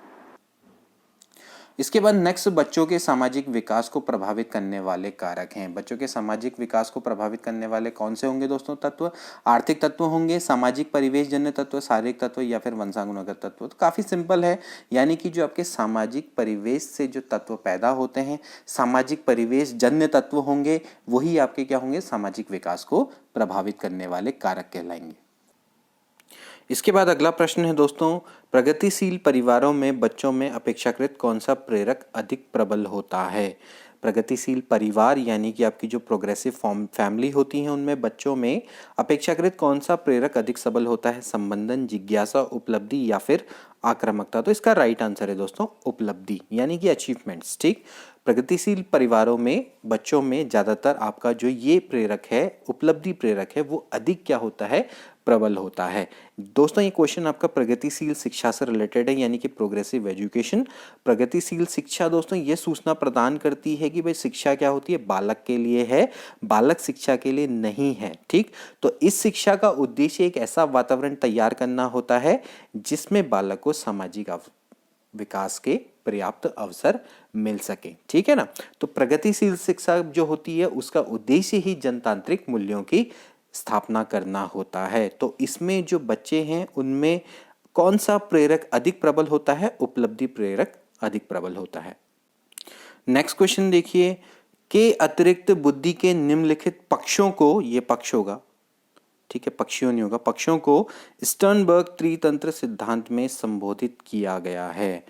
इसके बाद नेक्स्ट, बच्चों के सामाजिक विकास को प्रभावित करने वाले कारक हैं। बच्चों के सामाजिक विकास को प्रभावित करने वाले कौन से होंगे दोस्तों तत्व? आर्थिक तत्व होंगे, सामाजिक परिवेश जन्य तत्व, शारीरिक तत्व या फिर वंशानुगत तत्व। तो काफ़ी सिंपल है, यानी कि जो आपके सामाजिक परिवेश से जो तत्व पैदा होते हैं, सामाजिक परिवेश जन्य तत्व होंगे, वही आपके क्या होंगे? सामाजिक विकास को प्रभावित करने वाले कारक कहलाएंगे। इसके बाद अगला प्रश्न है दोस्तों, प्रगतिशील परिवारों में बच्चों में अपेक्षाकृत कौन सा प्रेरक अधिक प्रबल होता है। प्रगतिशील परिवार यानी कि आपकी जो प्रोग्रेसिव फैमिली होती हैं उनमें बच्चों में अपेक्षाकृत कौन सा प्रेरक अधिक सबल होता है, संबंधन, जिज्ञासा, उपलब्धि या फिर आक्रामकता। तो इसका राइट आंसर है दोस्तों उपलब्धि यानी कि अचीवमेंट्स। ठीक, प्रगतिशील परिवारों में बच्चों में ज़्यादातर आपका जो ये प्रेरक है, उपलब्धि प्रेरक है, वो अधिक क्या होता है, प्रबल होता है। दोस्तों ये क्वेश्चन आपका प्रगतिशील शिक्षा से रिलेटेड है यानी कि प्रोग्रेसिव एजुकेशन। प्रगतिशील शिक्षा दोस्तों ये सूचना प्रदान करती है कि भाई शिक्षा क्या होती है, बालक के लिए है, बालक शिक्षा के लिए नहीं है। ठीक, तो इस शिक्षा का उद्देश्य एक ऐसा वातावरण तैयार करना होता है जिसमें बालक को सामाजिक विकास के पर्याप्त अवसर मिल सके। ठीक है ना, तो प्रगतिशील शिक्षा जो होती है उसका उद्देश्य ही जनतांत्रिक मूल्यों की स्थापना करना होता है। तो इसमें जो बच्चे हैं उनमें कौन सा प्रेरक अधिक प्रबल होता है, उपलब्धि प्रेरक अधिक प्रबल होता है। नेक्स्ट क्वेश्चन देखिए, के अतिरिक्त बुद्धि के निम्नलिखित पक्षों को, ये पक्ष होगा, ठीक है, पक्षियों नहीं होगा, पक्षों को स्टर्नबर्ग त्रितंत्र सिद्धांत में संबोधित किया गया है।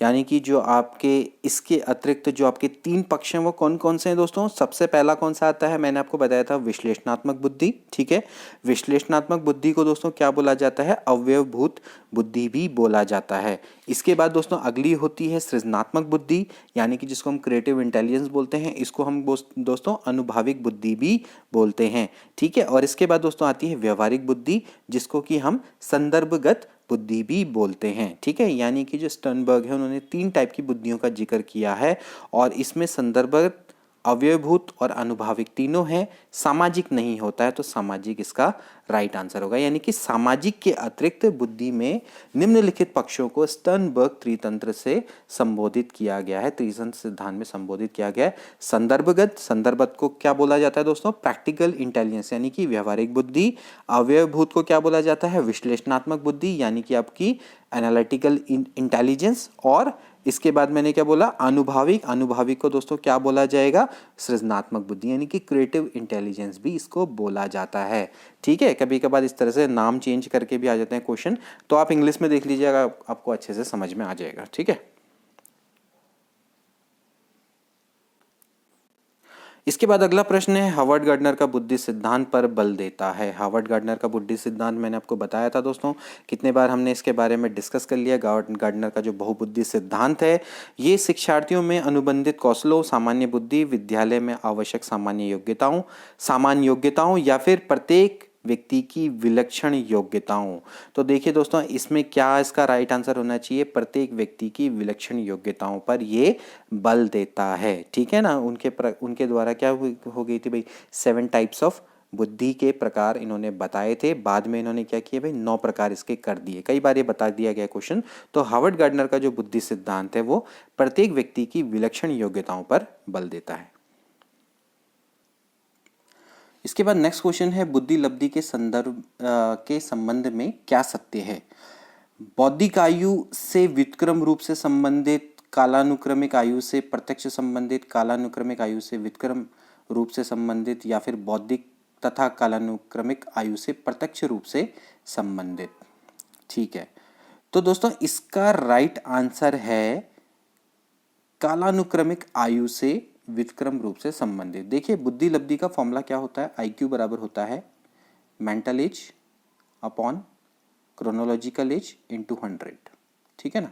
यानी कि जो आपके इसके अतिरिक्त जो आपके 3 पक्ष हैं वो कौन कौन से हैं दोस्तों। सबसे पहला कौन सा आता है, मैंने आपको बताया था विश्लेषणात्मक बुद्धि। ठीक है, विश्लेषणात्मक बुद्धि को दोस्तों क्या बोला जाता है, अवयवभूत बुद्धि भी बोला जाता है। इसके बाद दोस्तों अगली होती है सृजनात्मक बुद्धि यानी कि जिसको हम क्रिएटिव इंटेलिजेंस बोलते हैं, इसको हम दोस्तों अनुभाविक बुद्धि भी बोलते हैं। ठीक है, और इसके बाद दोस्तों आती है व्यवहारिक बुद्धि जिसको कि हम संदर्भगत बुद्धि भी बोलते हैं। ठीक है, यानी कि जो स्टर्नबर्ग है उन्होंने 3 टाइप की बुद्धियों का जिक्र किया है और इसमें संदर्भगत, अवयवभूत और अनुभाविक तीनों हैं, सामाजिक नहीं होता है, तो सामाजिक इसका राइट आंसर होगा। यानी कि सामाजिक के अतिरिक्त बुद्धि में निम्नलिखित पक्षों को स्टर्नबर्ग त्रितंत्र से संबोधित किया गया है, त्रितंत्र सिद्धांत में संबोधित किया गया है। संदर्भगत, संदर्भगत को क्या बोला जाता है दोस्तों, प्रैक्टिकल इंटेलिजेंस यानी कि व्यवहारिक बुद्धि। अवयवभूत को क्या बोला जाता है, विश्लेषणात्मक बुद्धि यानी कि आपकी एनालिटिकल इंटेलिजेंस। और इसके बाद मैंने क्या बोला, अनुभाविक, अनुभाविक को दोस्तों क्या बोला जाएगा, सृजनात्मक बुद्धि यानी कि क्रिएटिव इंटेलिजेंस भी इसको बोला जाता है। ठीक है, कभी कभार इस तरह से नाम चेंज करके भी आ जाते हैं क्वेश्चन, तो आप इंग्लिश में देख लीजिएगा, आपको अच्छे से समझ में आ जाएगा। ठीक है, इसके बाद अगला प्रश्न है, हार्वर्ड गार्डनर का बुद्धि सिद्धांत पर बल देता है। हार्वर्ड गार्डनर का बुद्धि सिद्धांत मैंने आपको बताया था दोस्तों, कितने बार हमने इसके बारे में डिस्कस कर लिया। गार्डनर का जो बहुबुद्धि सिद्धांत है ये शिक्षार्थियों में अनुबंधित कौशलों, सामान्य बुद्धि, विद्यालय में आवश्यक सामान्य योग्यताओं या फिर प्रत्येक व्यक्ति की विलक्षण योग्यताओं। तो देखिए दोस्तों इसमें क्या इसका राइट आंसर होना चाहिए, प्रत्येक व्यक्ति की विलक्षण योग्यताओं पर ये बल देता है। ठीक है ना, उनके द्वारा क्या हो गई थी भाई, 7 टाइप्स ऑफ बुद्धि के प्रकार इन्होंने बताए थे, बाद में इन्होंने क्या किया भाई, 9 प्रकार इसके कर दिए। कई बार ये बता दिया गया क्वेश्चन। तो हार्वर्ड गार्डनर का जो बुद्धि सिद्धांत है वो प्रत्येक व्यक्ति की विलक्षण योग्यताओं पर बल देता है। इसके बाद नेक्स्ट क्वेश्चन है, बुद्धि लब्धि के संबंध में क्या सत्य है। बौद्धिक आयु से व्युत्क्रम रूप से संबंधित, कालानुक्रमिक आयु से प्रत्यक्ष संबंधित, कालानुक्रमिक आयु से व्युत्क्रम रूप से संबंधित या फिर बौद्धिक तथा कालानुक्रमिक आयु से प्रत्यक्ष रूप से संबंधित। ठीक है, तो दोस्तों इसका राइट आंसर है कालानुक्रमिक आयु से व्युत्क्रम रूप से संबंधित। देखिए बुद्धि लब्धि का फॉर्मूला क्या होता है, IQ बराबर होता है mental as upon chronological age into 100। ठीक है ना,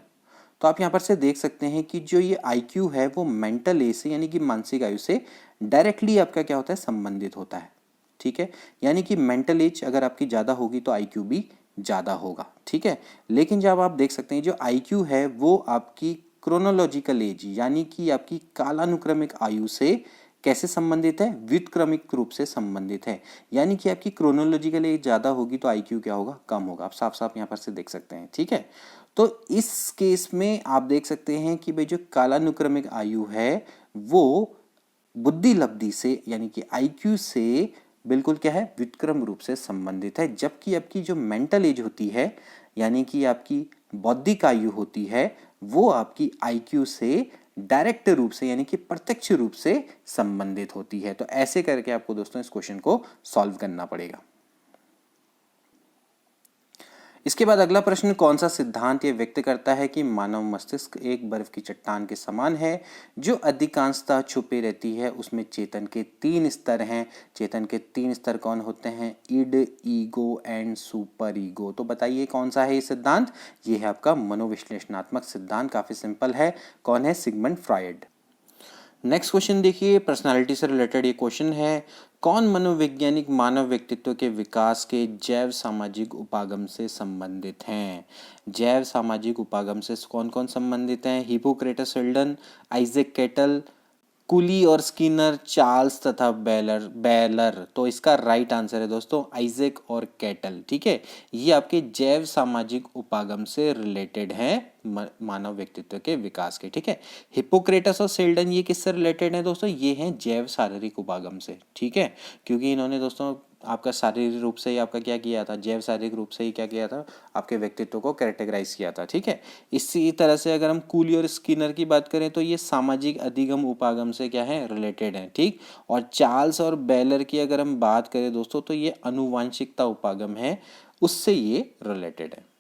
तो आप यहाँ पर से देख सकते हैं कि जो ये IQ है वो मेंटल एज से यानी कि मानसिक आयु से डायरेक्टली आपका क्या होता है, संबंधित होता है। ठीक है, यानी कि मेंटल एज अगर आपकी ज़्यादा होगी तो IQ भी ज़्यादा होगा। ठीक है, लेकिन जब आप देख सकते हैं जो IQ है वो आपकी क्रोनोलॉजिकल एज यानी कि आपकी कालानुक्रमिक आयु से कैसे संबंधित है, व्युत्क्रमिक रूप से संबंधित है। यानी कि आपकी क्रोनोलॉजिकल एज ज़्यादा होगी तो IQ क्या होगा, कम होगा। आप साफ साफ यहाँ पर से देख सकते हैं। ठीक है, तो इस केस में आप देख सकते हैं कि भाई जो कालानुक्रमिक आयु है वो बुद्धि लब्धि से यानी कि IQ से बिल्कुल क्या है, व्युत्क्रम रूप से संबंधित है। जबकि आपकी जो मेंटल एज होती है यानी कि आपकी बौद्धिक आयु होती है वो आपकी IQ से डायरेक्ट रूप से यानी कि प्रत्यक्ष रूप से संबंधित होती है। तो ऐसे करके आपको दोस्तों इस क्वेश्चन को सॉल्व करना पड़ेगा। इसके बाद अगला प्रश्न, कौन सा सिद्धांत ये व्यक्त करता है कि मानव मस्तिष्क एक बर्फ की चट्टान के समान है जो अधिकांशतः छुपी रहती है, उसमें चेतन के 3 स्तर हैं। चेतन के 3 स्तर कौन होते हैं? Id, ego and super ego. तो बताइए कौन सा है ये सिद्धांत? ये है आपका मनोविश्लेषणात्मक सिद्धांत। काफी सिंपल है। कौन है? Sigmund Freud. नेक्स्ट क्वेश्चन देखिए, पर्सनालिटी से रिलेटेड ये क्वेश्चन है। कौन मनोवैज्ञानिक मानव व्यक्तित्व के विकास के जैव सामाजिक उपागम से संबंधित हैं? जैव सामाजिक उपागम से कौन कौन संबंधित हैं? हिप्पोक्रेटस, शेल्डन, आइजैक कैटल, कुली और स्किनर, चार्ल्स तथा बेलर। तो इसका राइट आंसर है दोस्तों आइजैक और कैटल। ठीक है, ये आपके जैव सामाजिक उपागम से रिलेटेड हैं मानव व्यक्तित्व के विकास के। ठीक है, हिप्पोक्रेटस और शेल्डन ये किससे रिलेटेड हैं दोस्तों? ये हैं जैव शारीरिक उपागम से। ठीक है, क्योंकि इन्होंने दोस्तों आपका शारीरिक रूप से ही आपका क्या किया था? जैव शारीरिक रूप से ही क्या किया था? आपके व्यक्तित्व को कैरेक्टराइज किया था। ठीक है, इसी तरह से अगर हम कूली और स्किनर की बात करें तो ये सामाजिक अधिगम उपागम से क्या है? रिलेटेड हैं। ठीक, और चार्ल्स और बेलर की अगर हम बात करें दोस्तों तो ये अनुवांशिकता उपागम है, उससे ये रिलेटेड है।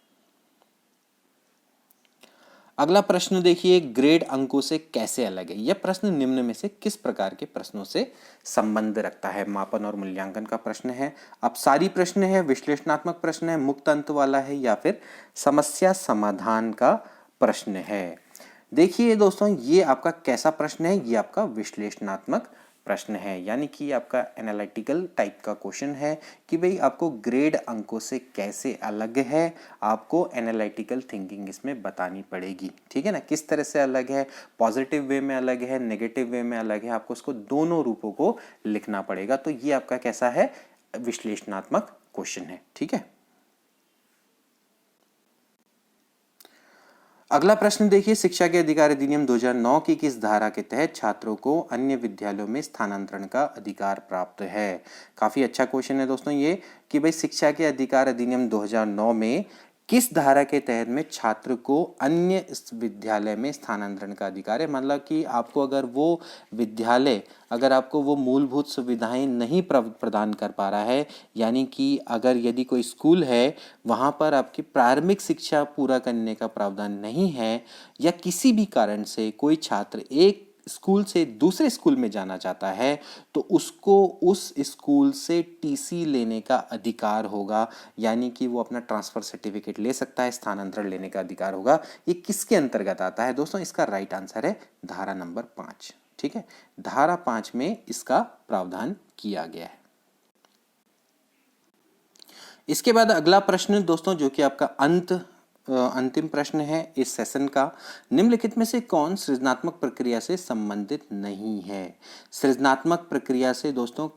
अगला प्रश्न देखिए, ग्रेड अंकों से कैसे अलग है? यह प्रश्न निम्न में से किस प्रकार के प्रश्नों से संबंध रखता है? मापन और मूल्यांकन का प्रश्न है, अपसारी प्रश्न है, विश्लेषणात्मक प्रश्न है, मुक्त अंत वाला है, या फिर समस्या समाधान का प्रश्न है? देखिए दोस्तों, ये आपका कैसा प्रश्न है? ये आपका विश्लेषणात्मक प्रश्न है, यानी कि आपका एनालिटिकल टाइप का क्वेश्चन है कि भाई आपको ग्रेड अंकों से कैसे अलग है, आपको एनालिटिकल थिंकिंग इसमें बतानी पड़ेगी। ठीक है ना, किस तरह से अलग है? पॉजिटिव वे में अलग है, नेगेटिव वे में अलग है, आपको उसको दोनों रूपों को लिखना पड़ेगा। तो ये आपका कैसा है? विश्लेषणात्मक क्वेश्चन है। ठीक है, अगला प्रश्न देखिए, शिक्षा के अधिकार अधिनियम 2009 की किस धारा के तहत छात्रों को अन्य विद्यालयों में स्थानांतरण का अधिकार प्राप्त है? काफी अच्छा क्वेश्चन है दोस्तों ये, कि भाई शिक्षा के अधिकार अधिनियम 2009 में किस धारा के तहत में छात्र को अन्य विद्यालय में स्थानांतरण का अधिकार है? मतलब कि आपको अगर वो विद्यालय अगर आपको वो मूलभूत सुविधाएं नहीं प्रदान कर पा रहा है, यानी कि अगर यदि कोई स्कूल है वहाँ पर आपकी प्रारंभिक शिक्षा पूरा करने का प्रावधान नहीं है, या किसी भी कारण से कोई छात्र एक स्कूल से दूसरे स्कूल में जाना चाहता है, तो उसको उस स्कूल से टीसी लेने का अधिकार होगा, यानी कि वो अपना ट्रांसफर सर्टिफिकेट ले सकता है, स्थानांतरण लेने का अधिकार होगा। ये किसके अंतर्गत आता है दोस्तों? इसका राइट आंसर है धारा नंबर 5। ठीक है, धारा 5 में इसका प्रावधान किया गया है। इसके बाद अगला प्रश्न दोस्तों, जो कि आपका अंतिम प्रश्न है इस सेशन का, निम्नलिखित में से कौन सृजनात्मक प्रक्रिया से संबंधित नहीं है? सृजनात्मक प्रक्रिया से दोस्तों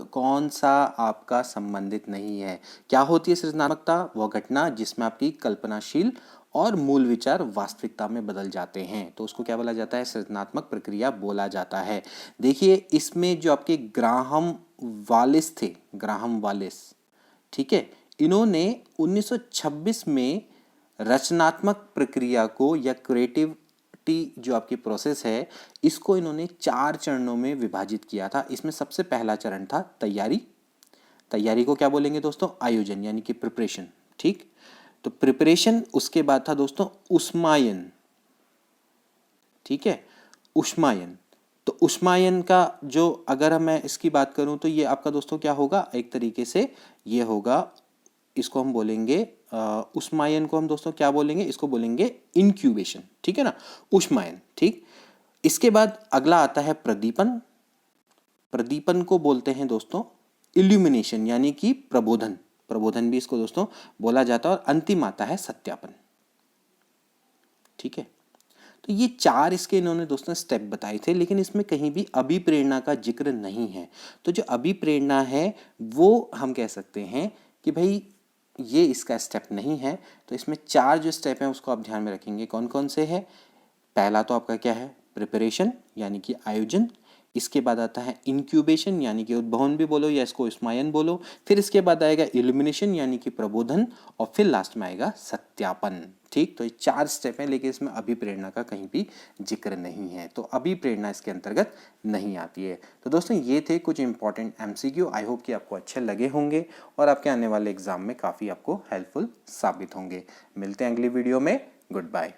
कौन सा आपका संबंधित नहीं है? क्या होती है सृजनात्मकता? वह घटना जिसमें आपकी कल्पनाशील और मूल विचार वास्तविकता में बदल जाते हैं, तो उसको क्या बोला जाता है? सृजनात्मक प्रक्रिया बोला जाता है। देखिए, इसमें जो आपके ग्राहम वालिस थे, ग्राहम वालिस, ठीक है, इन्होंने 1926 में रचनात्मक प्रक्रिया को, या क्रिएटिविटी जो आपकी प्रोसेस है, इसको इन्होंने 4 चरणों में विभाजित किया था। इसमें सबसे पहला चरण था तैयारी। तैयारी को क्या बोलेंगे दोस्तों? आयोजन, यानी कि प्रिपरेशन। ठीक, तो प्रिपरेशन, उसके बाद था दोस्तों उष्मायन। ठीक है, उष्मायन। तो उष्मायन का जो अगर मैं इसकी बात करूं तो ये आपका दोस्तों क्या होगा? एक तरीके से ये होगा, इसको हम बोलेंगे उष्मायन को हम दोस्तों क्या बोलेंगे? इसको बोलेंगे इंक्यूबेशन। ठीक है ना, उष्मायन। ठीक, इसके बाद अगला आता है प्रदीपन। प्रदीपन को बोलते हैं दोस्तों इल्यूमिनेशन, यानी कि प्रबोधन। प्रबोधन भी इसको दोस्तों बोला जाता है। और अंतिम आता है सत्यापन। ठीक है, तो ये 4 इसके इन्होंने दोस्तों स्टेप बताए थे, लेकिन इसमें कहीं भी अभिप्रेरणा का जिक्र नहीं है। तो जो अभिप्रेरणा है वो हम कह सकते हैं कि भाई ये इसका स्टेप नहीं है। तो इसमें 4 जो स्टेप हैं उसको आप ध्यान में रखेंगे। कौन कौन से हैं? पहला तो आपका क्या है? प्रिपरेशन, यानी कि आयोजन। इसके बाद आता है इंक्यूबेशन यानी कि उद्भवन भी बोलो या इसको स्मायन बोलो, फिर इसके बाद आएगा इल्यूमिनेशन यानी कि प्रबोधन, और फिर लास्ट में आएगा सत्यापन। ठीक, तो ये 4 स्टेप हैं, लेकिन इसमें अभिप्रेरणा का कहीं भी जिक्र नहीं है, तो अभिप्रेरणा इसके अंतर्गत नहीं आती है। तो दोस्तों ये थे कुछ इंपॉर्टेंट MCQ। आई होप कि आपको अच्छे लगे होंगे और आपके आने वाले एग्जाम में काफ़ी आपको हेल्पफुल साबित होंगे। मिलते हैं अगली वीडियो में। Good bye.